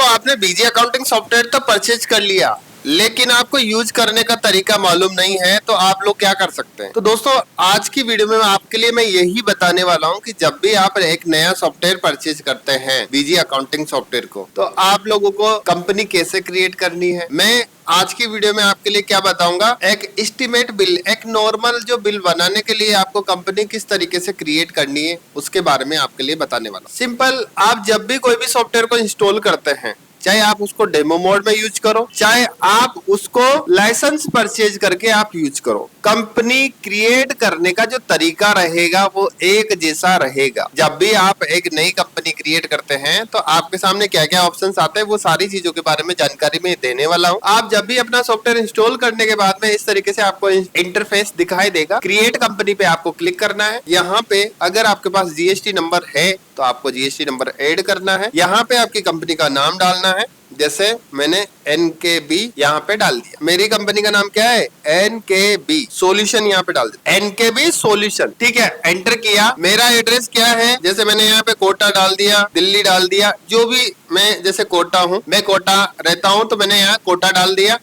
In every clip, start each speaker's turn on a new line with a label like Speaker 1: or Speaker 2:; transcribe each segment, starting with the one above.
Speaker 1: दोस्तों आपने बीजी accounting software तो परचेज कर लिया, लेकिन आपको यूज करने का तरीका मालूम नहीं है, तो आप लोग क्या कर सकते हैं। तो दोस्तों आज की वीडियो में आपके लिए मैं यही बताने वाला हूं कि जब भी आप एक नया सॉफ्टवेयर परचेज करते हैं बीजी अकाउंटिंग सॉफ्टवेयर को, तो आप लोगों को कंपनी कैसे क्रिएट करनी है। मैं आज की वीडियो में आपके लिए क्या बताऊंगा, एक एस्टीमेट बिल, एक नॉर्मल जो बिल बनाने के लिए आपको कंपनी किस तरीके से क्रिएट करनी है उसके बारे में आपके लिए बताने वाला। सिंपल, आप जब भी कोई भी सॉफ्टवेयर को इंस्टॉल करते हैं, चाहे आप उसको डेमो मोड में यूज करो, चाहे आप उसको लाइसेंस परचेज करके आप यूज करो, कंपनी क्रिएट करने का जो तरीका रहेगा वो एक जैसा रहेगा। जब भी आप एक नई कंपनी क्रिएट करते हैं तो आपके सामने क्या क्या ऑप्शंस आते हैं वो सारी चीजों के बारे में जानकारी मैं देने वाला हूँ। आप जब भी अपना सॉफ्टवेयर इंस्टॉल करने के बाद में इस तरीके से आपको इंटरफेस दिखाई देगा। क्रिएट कंपनी पे आपको क्लिक करना है। यहाँ पे अगर आपके पास जीएसटी नंबर है तो आपको जीएसटी नंबर ऐड करना है। यहाँ पे आपकी कंपनी का नाम डालना है, जैसे मैंने NKB यहाँ पे डाल दिया। मेरी कंपनी का नाम क्या है, NKB सॉल्यूशन, यहाँ पे डाल दिया NKB सॉल्यूशन। ठीक है, एंटर किया। मेरा एड्रेस क्या है, जैसे मैंने यहाँ पे कोटा डाल दिया, दिल्ली डाल दिया, जो भी मैं जैसे कोटा हूँ, मैं कोटा रहता हूँ तो मैंने यहाँ कोटा डाल दिया।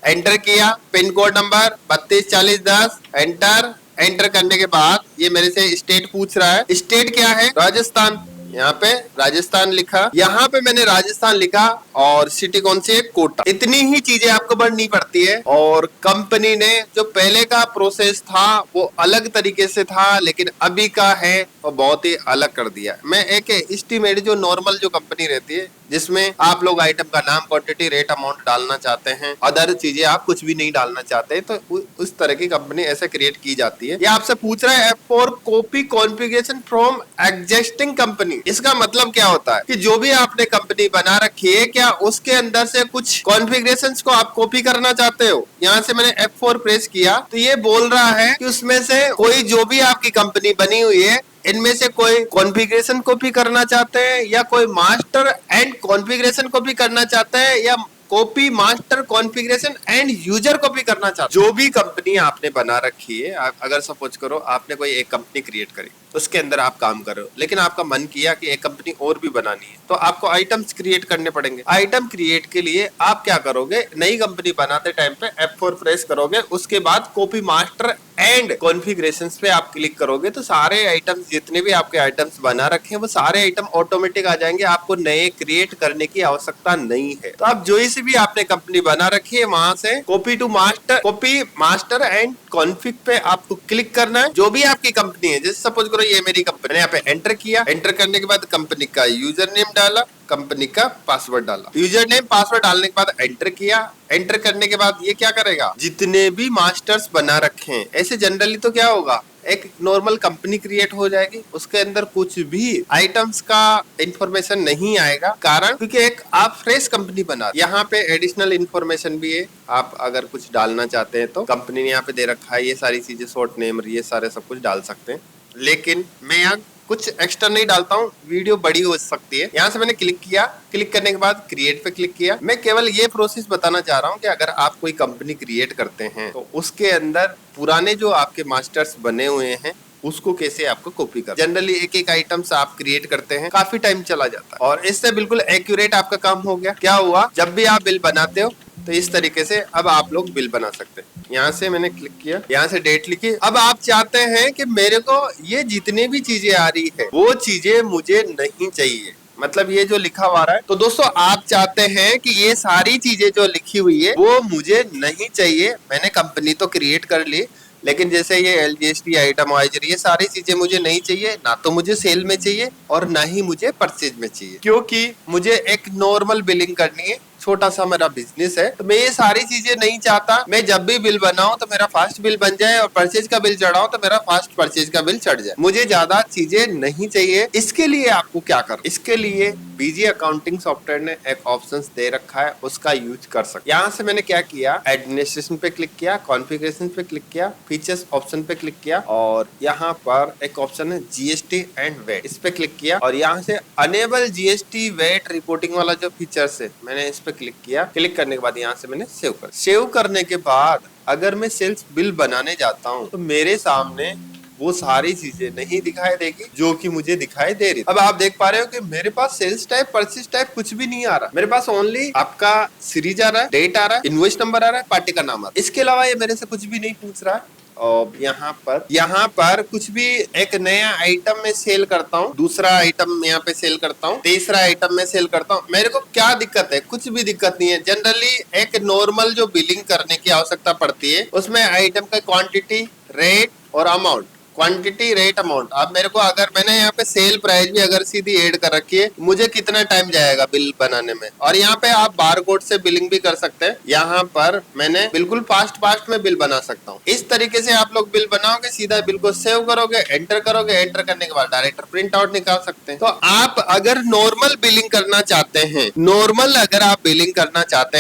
Speaker 1: एंटर किया। पिन कोड नंबर 324010, एंटर करने के बाद ये मेरे से स्टेट पूछ रहा है। स्टेट क्या है, राजस्थान। यहाँ पे राजस्थान लिखा, यहाँ पे मैंने राजस्थान लिखा और सिटी कौन सी है, कोटा। इतनी ही चीजें आपको भरनी पड़ती है। और कंपनी ने जो पहले का प्रोसेस था वो अलग तरीके से था, लेकिन अभी का है वो बहुत ही अलग कर दिया। मैं एक एस्टीमेट जो नॉर्मल जो कंपनी रहती है, जिसमें आप लोग आइटम का नाम, क्वांटिटी, रेट, अमाउंट डालना चाहते हैं, अदर चीजें आप कुछ भी नहीं डालना चाहते, तो उस तरह की कंपनी ऐसे क्रिएट की जाती है। ये आपसे पूछ रहा है F4 copy configuration from existing company. इसका मतलब क्या होता है कि जो भी आपने कंपनी बना रखी है, क्या उसके अंदर से कुछ कॉन्फ़िगरेशंस को आप कॉपी करना चाहते हो। यहाँ से मैंने F4 प्रेस किया तो ये बोल रहा है कि उसमें से कोई जो भी आपकी कंपनी बनी हुई है, इनमें से कोई कॉन्फ़िगरेशन कॉपी करना चाहते हैं, या कोई मास्टर एंड कॉन्फ़िगरेशन कॉपी करना चाहते हैं, या copy master configuration and user copy करना चाहते हैं। जो भी कंपनी आपने बना रखी है, अगर सपोज करो आपने कोई एक कंपनी क्रिएट करी, उसके अंदर आप काम कर रहे हो, लेकिन आपका मन किया कि एक कंपनी और भी बनानी है, तो आपको आइटम्स क्रिएट करने पड़ेंगे। आइटम क्रिएट के लिए आप क्या करोगे, नई कंपनी बनाते टाइम पे F4 प्रेस करोगे, उसके बाद कॉपी मास्टर एंड कॉन्फ़िगरेशंस पे आप क्लिक करोगे, तो सारे आइटम्स, जितने भी आपके आइटम्स बना रखे हैं, वो सारे आइटम ऑटोमेटिक आ जाएंगे। आपको नए क्रिएट करने की आवश्यकता नहीं है। तो आप जो से भी आपने कंपनी बना रखी है, वहां से कॉपी मास्टर एंड कॉन्फिग पे आपको क्लिक करना है। जो भी आपकी कंपनी है, जैसे सपोज करो ये मेरी कंपनी, यहाँ पे एंटर किया। एंटर करने के बाद कंपनी का यूजर नेम डाला, कंपनी का पासवर्ड डाला। यूजर नेम पासवर्ड डालने के बाद एंटर किया। एंटर करने के बाद ये क्या करेगा, जितने भी मास्टर्स बना रखे हैं, ऐसे जनरली तो क्या होगा, एक नॉर्मल कंपनी क्रिएट हो जाएगी, उसके अंदर कुछ भी आइटम्स का इंफॉर्मेशन नहीं आएगा। कारण क्योंकि एक आप फ्रेश कंपनी बना, यहाँ पे एडिशनल इंफॉर्मेशन भी है। आप अगर कुछ डालना चाहते हैं तो कंपनी ने यहाँ पे दे रखा है, ये सारी चीजें, शॉर्ट नेम, ये सारे सब कुछ डाल सकते हैं, लेकिन मैं यहाँ कुछ एक्स्ट्रा नहीं डालता हूँ, वीडियो बड़ी हो सकती है। यहाँ से मैंने क्लिक किया। क्लिक करने के बाद क्रिएट पे क्लिक किया। मैं केवल ये प्रोसेस बताना चाह रहा हूँ कि अगर आप कोई कंपनी क्रिएट करते हैं तो उसके अंदर पुराने जो आपके मास्टर्स बने हुए हैं उसको कैसे आपको कॉपी कर। जनरली एक एक आइटम्स आप क्रिएट करते हैं, काफी टाइम चला जाता है, और इससे बिल्कुल एक्यूरेट आपका काम हो गया। क्या हुआ, जब भी आप बिल बनाते हो तो इस तरीके से अब आप लोग बिल बना सकते हैं। यहाँ से मैंने क्लिक किया, यहाँ से डेट लिखी। अब आप चाहते हैं कि मेरे को ये जितने भी चीजें आ रही है वो चीजें मुझे नहीं चाहिए, मतलब ये जो लिखा हुआ रहा है, तो दोस्तों आप चाहते हैं कि ये सारी चीजें जो लिखी हुई है वो मुझे नहीं चाहिए। मैंने कंपनी तो क्रिएट कर ली, लेकिन जैसे ये LGST, आइटम वाइजर, ये सारी चीजें मुझे नहीं चाहिए, ना तो मुझे सेल में चाहिए और ना ही मुझे परचेज में चाहिए, क्योंकि मुझे एक नॉर्मल बिलिंग करनी है। छोटा सा मेरा बिजनेस है, तो मैं ये सारी चीजें नहीं चाहता। मैं जब भी बिल बनाऊं तो मेरा फास्ट बिल बन जाए, और परचेज का बिल चढ़ाऊं तो मेरा फास्ट परचेज का बिल चढ़ जाए। मुझे ज्यादा चीजें नहीं चाहिए। इसके लिए आपको क्या कर, इसके लिए बीजी अकाउंटिंग सॉफ्टवेयर ने एक ऑप्शन दे रखा है, उसका यूज कर सकते। यहाँ से मैंने क्या किया, एडमिनिस्ट्रेशन पे क्लिक किया, कॉन्फ़िगरेशन पे क्लिक किया, फीचर्स ऑप्शन पे क्लिक किया, और यहाँ पर एक ऑप्शन है GST एंड वेट, इस पे क्लिक किया, और यहाँ से अनेबल GST वेट रिपोर्टिंग वाला जो फीचर्स है, मैंने इस पे क्लिक किया। क्लिक करने के बाद यहाँ से मैंने सेव करने के बाद अगर मैं सेल्स बिल बनाने जाता हूँ तो मेरे सामने वो सारी चीजें नहीं दिखाई देगी जो कि मुझे दिखाई दे रही। अब आप देख पा रहे हो कि मेरे पास सेल्स टाइप, परचेज टाइप कुछ भी नहीं आ रहा। मेरे पास ओनली आपका सीरीज आ रहा है, डेट आ रहा है, इनवॉइस नंबर आ रहा है, पार्टी का नाम आ रहा है। इसके अलावा ये मेरे से कुछ भी नहीं पूछ रहा है। और यहाँ पर कुछ भी एक नया आइटम में सेल करता हूँ, दूसरा आइटम यहाँ पे सेल करता हूँ, तीसरा आइटम में सेल करता हूँ। मेरे को क्या दिक्कत है? कुछ भी दिक्कत नहीं है। जनरली एक नॉर्मल जो बिलिंग करने की आवश्यकता पड़ती है उसमें आइटम का क्वांटिटी, रेट और अमाउंट, क्वांटिटी, रेट, अमाउंट। अब मेरे को अगर मैंने यहाँ पे सेल प्राइस भी अगर सीधी ऐड कर रखी है, मुझे कितना टाइम जाएगा बिल बनाने में। और यहाँ पे आप बार कोड से बिलिंग भी कर सकते हैं। यहाँ पर मैंने बिल्कुल फास्ट में बिल बना सकता हूँ। इस तरीके से आप लोग बिल बनाओगे, सीधा बिल को सेव करोगे, एंटर करोगे, एंटर करने के बाद डायरेक्ट प्रिंट आउट निकाल सकते हैं। तो आप अगर नॉर्मल बिलिंग करना चाहते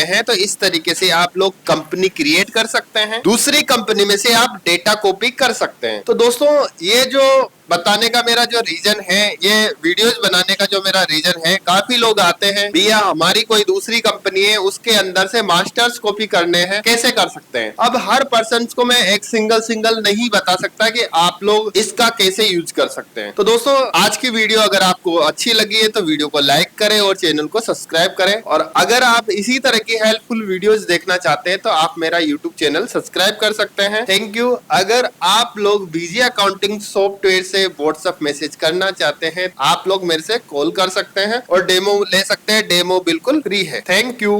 Speaker 1: हैं, तो इस तरीके से आप लोग कंपनी क्रिएट कर सकते हैं, दूसरी कंपनी में से आप डेटा कॉपी कर सकते हैं। तो दोस्तों ये जो बताने का मेरा जो रीजन है, ये वीडियोस बनाने का जो मेरा रीजन है, काफी लोग आते हैं भैया हमारी कोई दूसरी कंपनी है उसके अंदर से मास्टर्स कॉपी करने हैं, कैसे कर सकते हैं। अब हर पर्सन को मैं एक सिंगल नहीं बता सकता कि आप लोग इसका कैसे यूज कर सकते हैं। तो दोस्तों आज की वीडियो अगर आपको अच्छी लगी है तो वीडियो को लाइक करें और चैनल को सब्सक्राइब करें। और अगर आप इसी तरह की हेल्पफुल वीडियोस देखना चाहते हैं तो आप मेरा यूट्यूब चैनल सब्सक्राइब कर सकते हैं। Thank you. अगर आप लोग बीजी अकाउंटिंग सॉफ्टवेयर से व्हाट्सएप मैसेज करना चाहते हैं, आप लोग मेरे से कॉल कर सकते हैं और डेमो ले सकते हैं। डेमो बिल्कुल फ्री है। Thank you.